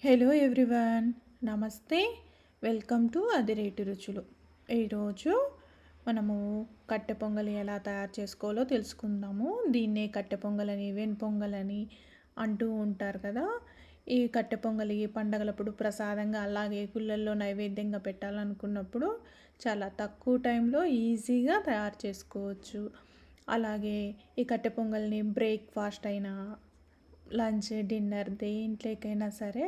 Hello everyone, నమస్తే. Welcome to అదిరేటి రుచులు. ఈరోజు మనము కట్టె పొంగలి ఎలా తయారు చేసుకోవాలో తెలుసుకుందాము. దీన్నే కట్టె పొంగలని, వెణ్ పొంగలని అంటూ ఉంటారు కదా. ఈ కట్టె పొంగలి పండగలప్పుడు ప్రసాదంగా, అలాగే గుళ్ళల్లో నైవేద్యంగా పెట్టాలనుకున్నప్పుడు చాలా తక్కువ టైంలో ఈజీగా తయారు చేసుకోవచ్చు. అలాగే ఈ కట్టె పొంగల్ని బ్రేక్ఫాస్ట్ అయినా, లంచ్, డిన్నర్ దేంట్లోకైనా సరే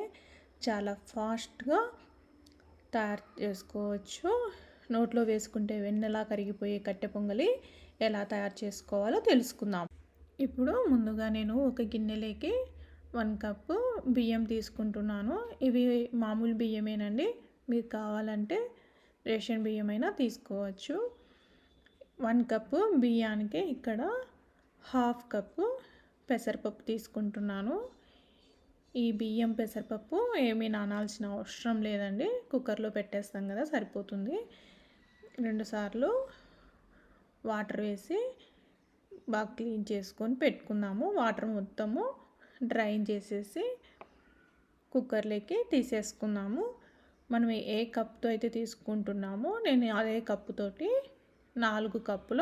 చాలా ఫాస్ట్గా తయారు చేసుకోవచ్చు. నోట్లో వేసుకుంటే వెన్నెలా కరిగిపోయే కట్టె పొంగలి ఎలా తయారు చేసుకోవాలో తెలుసుకుందాం. ఇప్పుడు ముందుగా నేను ఒక గిన్నెలోకి 1 కప్పు బియ్యం తీసుకుంటున్నాను. ఇవి మామూలు బియ్యమేనండి. మీకు కావాలంటే రేషన్ బియ్యమైనా తీసుకోవచ్చు. 1 కప్పు బియ్యానికి ఇక్కడ 1/2 కప్పు పెసరపప్పు తీసుకుంటున్నాను. ఈ బియ్యం పెసరపప్పు ఏమీ నానాల్సిన అవసరం లేదండి. కుక్కర్లో పెట్టేస్తాం కదా, సరిపోతుంది. 2 సార్లు వాటర్ వేసి బాగా క్లీన్ చేసుకొని పెట్టుకుందాము. వాటర్ మొత్తము డ్రైన్ చేసేసి కుక్కర్లోకి తీసేసుకుందాము. మనం ఏ కప్తో అయితే తీసుకుంటున్నామో నేను అదే కప్పుతోటి 4 కప్పుల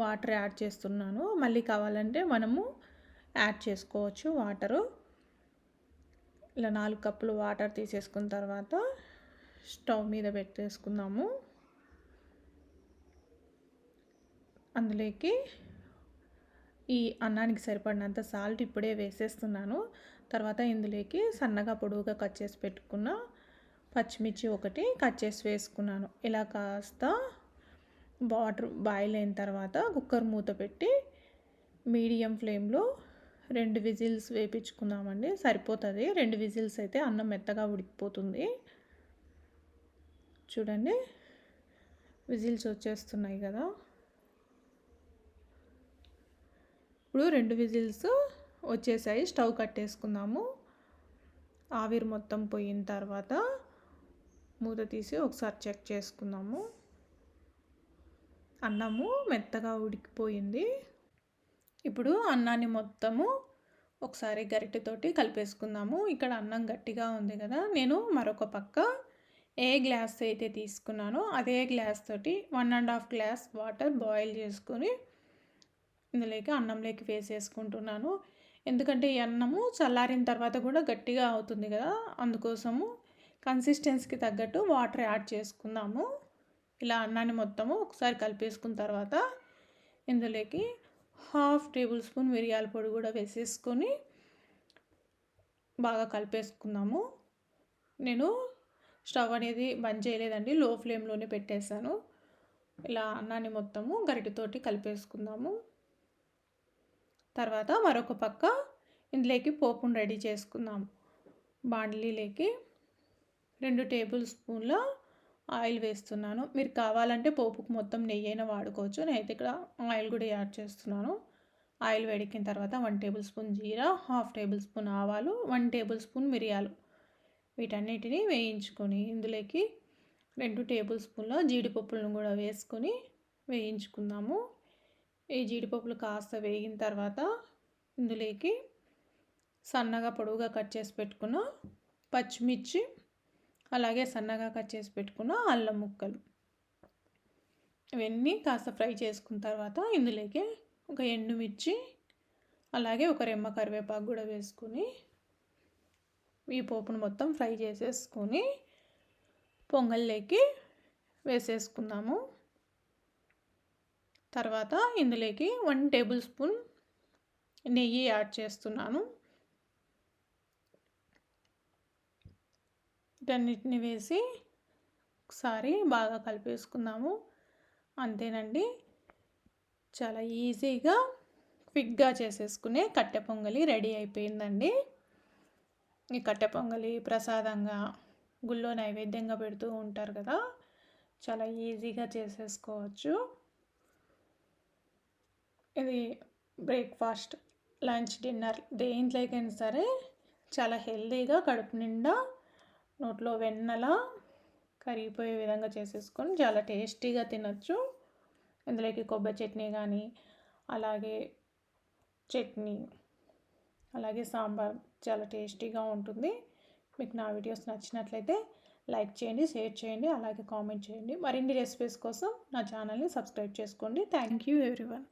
వాటర్ యాడ్ చేస్తున్నాను. మళ్ళీ కావాలంటే మనము యాడ్ చేసుకోవచ్చు వాటరు. ఇలా 4 కప్పులు వాటర్ తీసేసుకున్న తర్వాత స్టవ్ మీద పెట్టేసుకుందాము. అందులోకి ఈ అన్నానికి సరిపడినంత సాల్ట్ ఇప్పుడే వేసేస్తున్నాను. తర్వాత ఇందులోకి సన్నగా పొడవుగా కట్ చేసి పెట్టుకున్న పచ్చిమిర్చి ఒకటి కట్ చేసి వేసుకున్నాను. ఇలా కాస్త వాటర్ బాయిల్ అయిన తర్వాత కుక్కర్ మూత పెట్టి మీడియం ఫ్లేమ్లో 2 విజిల్స్ వేయించుకుందామండి. సరిపోతుంది. 2 విజిల్స్ అయితే అన్నం మెత్తగా ఉడికిపోతుంది. చూడండి, విజిల్స్ వచ్చేస్తున్నాయి కదా. ఇప్పుడు 2 విజిల్స్ వచ్చేసాయి. స్టవ్ కట్టేసుకుందాము. ఆవిరి మొత్తం పోయిన తర్వాత మూత తీసి ఒకసారి చెక్ చేసుకుందాము. అన్నము మెత్తగా ఉడికిపోయింది. ఇప్పుడు అన్నాన్ని మొత్తము ఒకసారి గరిటెతోటి కలిపేసుకుందాము. ఇక్కడ అన్నం గట్టిగా ఉంది కదా, నేను మరొక పక్క ఏ గ్లాస్ అయితే తీసుకున్నానో అదే గ్లాస్ తోటి 1.5 గ్లాస్ వాటర్ బాయిల్ చేసుకొని ఇందులోకి అన్నంలోకి వేసేసుకుంటున్నాను. ఎందుకంటే ఈ అన్నము చల్లారిన తర్వాత కూడా గట్టిగా అవుతుంది కదా, అందుకోసము కన్సిస్టెన్సీకి తగ్గట్టు వాటర్ యాడ్ చేసుకుందాము. ఇలా అన్నాన్ని మొత్తము ఒకసారి కలిపేసుకున్న తర్వాత ఇందులోకి 1/2 టేబుల్ స్పూన్ మిరియాల పొడి కూడా వేసేసుకొని బాగా కలిపేసుకుందాము. నేను స్టవ్ అనేది బంద్ చేయలేదండి, లో ఫ్లేమ్లోనే పెట్టేశాను. ఇలా అన్నాన్ని మొత్తము గరిటెతోటి కలిపేసుకుందాము. తర్వాత మరొక పక్క ఇందులోకి పోపును రెడీ చేసుకుందాము. బాండ్లీలోకి 2 టేబుల్ స్పూన్ల ఆయిల్ వేస్తున్నాను. మీరు కావాలంటే పోపుకు మొత్తం నెయ్యి అయినా వాడుకోవచ్చు. నేనైతే ఇక్కడ ఆయిల్ కూడా యాడ్ చేస్తున్నాను. ఆయిల్ వేడెక్కిన తర్వాత 1 టేబుల్ స్పూన్ జీరా, 1/2 టేబుల్ స్పూన్ ఆవాలు, 1 టేబుల్ స్పూన్ మిరియాలు, వీటన్నిటిని వేయించుకొని ఇందులోకి 2 టేబుల్ స్పూన్ల జీడిపప్పులను కూడా వేసుకొని వేయించుకుందాము. ఈ జీడిపప్పులు కాస్త వేగిన తర్వాత ఇందులోకి సన్నగా పొడవుగా కట్ చేసి పెట్టుకున్న పచ్చిమిర్చి, అలాగే సన్నగా కట్ చేసి పెట్టుకున్న అల్లం ముక్కలు, ఇవన్నీ కాస్త ఫ్రై చేసుకున్న తర్వాత ఇందులోకి ఒక ఎండుమిర్చి, అలాగే ఒక రెమ్మ కరివేపాకు కూడా వేసుకొని ఈ పోపును మొత్తం ఫ్రై చేసేసుకొని పొంగల్లోకి వేసేసుకుందాము. తర్వాత ఇందులోకి 1 టేబుల్ స్పూన్ నెయ్యి యాడ్ చేస్తున్నాను. వీటన్నిటిని వేసి ఒకసారి బాగా కలిపేసుకుందాము. అంతేనండి, చాలా ఈజీగా క్విక్గా చేసేసుకునే కట్టె పొంగలి రెడీ అయిపోయిందండి. ఈ కట్టె పొంగలి ప్రసాదంగా గుళ్ళో నైవేద్యంగా పెడుతూ ఉంటారు కదా, చాలా ఈజీగా చేసేసుకోవచ్చు. ఇది బ్రేక్ఫాస్ట్, లంచ్, డిన్నర్ దేంట్లోకైనా సరే చాలా హెల్తీగా కడుపు నిండా నోట్లో వెన్నలా కరిగిపోయే విధంగా చేసేసుకొని చాలా టేస్టీగా తినచ్చు. ఇందులోకి కొబ్బరి చట్నీ కానీ, అలాగే చట్నీ, అలాగే సాంబార్ చాలా టేస్టీగా ఉంటుంది. మీకు నా వీడియోస్ నచ్చినట్లయితే లైక్ చేయండి, షేర్ చేయండి, అలాగే కామెంట్ చేయండి. మరిన్ని రెసిపీస్ కోసం నా ఛానల్ని సబ్స్క్రైబ్ చేసుకోండి. Thank you everyone.